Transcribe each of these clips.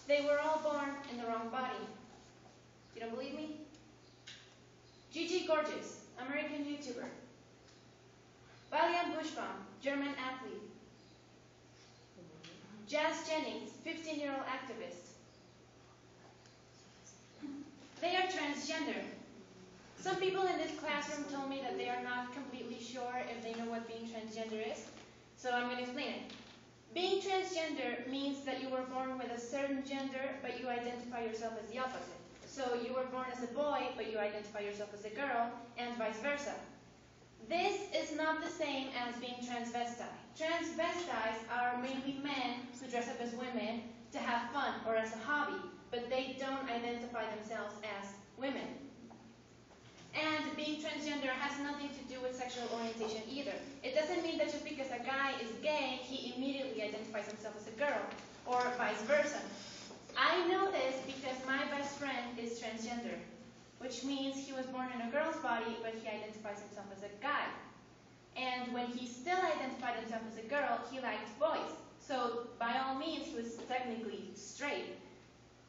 They were all born in the wrong body. You don't believe me? Gigi Gorgeous, American YouTuber. Valiant Bushbaum, German athlete. Jazz Jennings, 15-year-old activist. They are transgender. Some people in this classroom told me that they are not completely sure if they know what being transgender is, so I'm going to explain it. Being transgender means that you were born with a certain gender, but you identify yourself as the opposite. So you were born as a boy, but you identify yourself as a girl, and vice versa. This is not the same as being transvestite. Transvestites are mainly men who dress up as women to have fun or as a hobby, but they don't identify themselves as women. And being transgender has nothing to do with sexual orientation either. It doesn't mean that just because a guy is gay, he immediately identifies himself as a girl, or vice versa. I know this because my best friend is transgender, which means he was born in a girl's body, but he identifies himself as a guy. And when he still identified himself as a girl, he liked boys. So by all means, he was technically straight.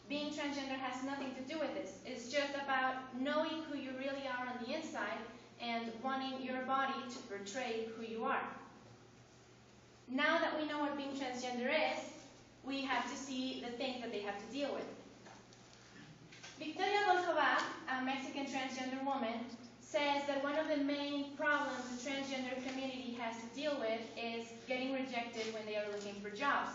Being transgender has nothing to do with this. It's just about knowing who you really are on the inside and wanting your body to portray who you are. Now that we know what being transgender is, we have to see the things that they have to deal with. Victoria Volkova, a Mexican transgender woman, says that one of the main problems the transgender community has to deal with is getting rejected when they are looking for jobs.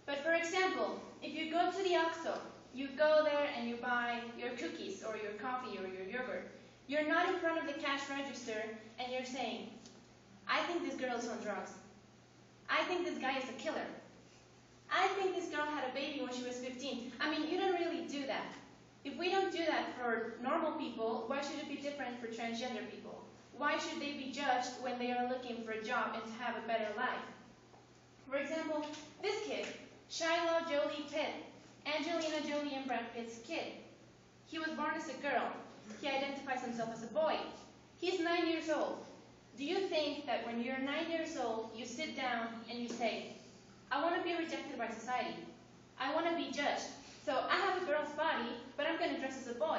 But for example, if you go to the OXXO, you go there and you buy your cookies or your coffee or your yogurt. You're not in front of the cash register and you're saying, I think this girl is on drugs. I think this guy is a killer. I think this girl had a baby when she was 15. I mean, you don't really do that. If we don't do that for normal people, why should it be different for transgender people? Why should they be judged when they are looking for a job and to have a better life? For example, this kid, Shiloh Jolie Pitt, Angelina Jolie and Brad Pitt's kid. He was born as a girl. He identifies himself as a boy. He's 9 years old. Do you think that when you're 9 years old, you sit down and you say, I want to be rejected by society. I want to be judged. So I have a girl's body, but I'm going to dress as a boy.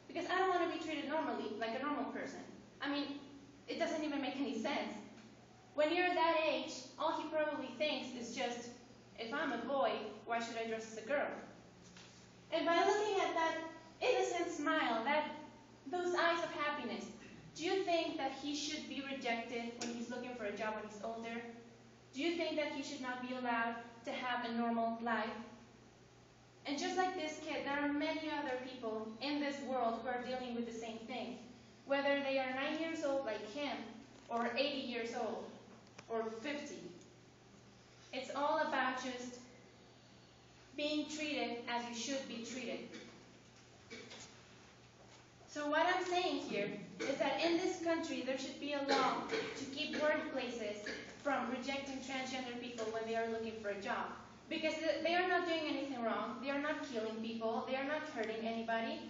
Because I don't want to be treated normally, like a normal person. I mean, it doesn't even make any sense. When you're that age, all he probably thinks is just, if I'm a boy, why should I dress as a girl? And by looking at that innocent smile, those eyes of happiness, do you think that he should be rejected when he's looking for a job when he's older? Do you think that he should not be allowed to have a normal life? And just like this kid, there are many other people in this world who are dealing with the same thing. Whether they are 9 years old like him, or 80 years old, or 50. It's all about just being treated as you should be treated. So what I'm saying here is that in this country there should be a law to keep workplaces from rejecting transgender people when they are looking for a job. Because they are not doing anything wrong, they are not killing people, they are not hurting anybody.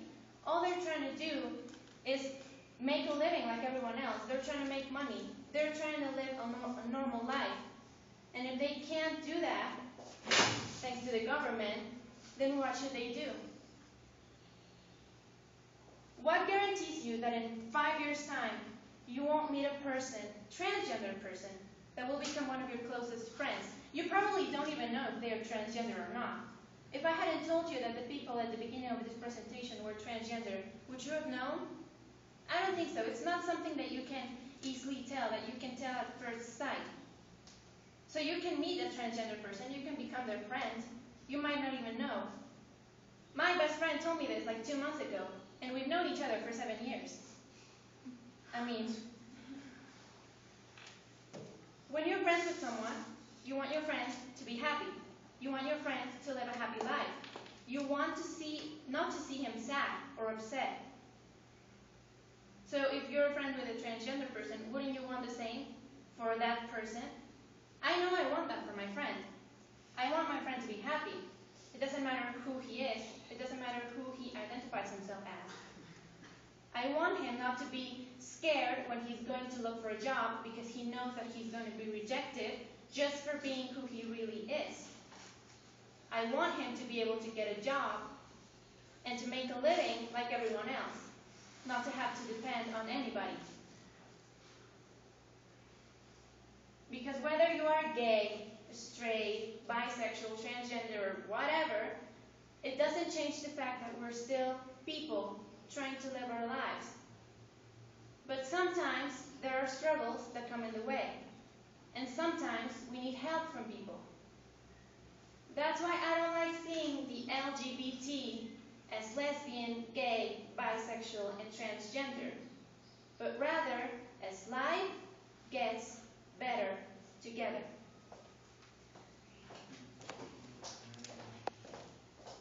All they're trying to do is make a living like everyone else. They're trying to make money. They're trying to live a normal life. And if they can't do that, thanks to the government, then what should they do? What guarantees you that in 5 years' time, you won't meet a person, transgender person, that will become one of your closest friends? You probably don't even know if they are transgender or not. If I hadn't told you that the people at the beginning of this presentation were transgender, would you have known? I don't think so. It's not something that you can easily tell, that you can tell at first sight. So you can meet a transgender person, you can become their friend. You might not even know. My best friend told me this like 2 months ago, and we've known each other for 7 years. I mean, when you're friends with someone, you want your friend to be happy. You want your friend to live a happy life. You want to not to see him sad or upset. So if you're a friend with a transgender person, wouldn't you want the same for that person? I know I want that for my friend. I want my friend to be happy. It doesn't matter who he is. It doesn't matter who he identifies himself as. I want him not to be scared when he's going to look for a job because he knows that he's going to be rejected just for being who he really is. I want him to be able to get a job and to make a living like everyone else, not to have to depend on anybody. Because whether you are gay, straight, bisexual, transgender, or whatever, it doesn't change the fact that we're still people trying to live our lives. But sometimes there are struggles that come in the way, and sometimes we need help from people. That's why I don't like seeing the LGBT as lesbian, gay, bisexual, and transgender, but rather as live,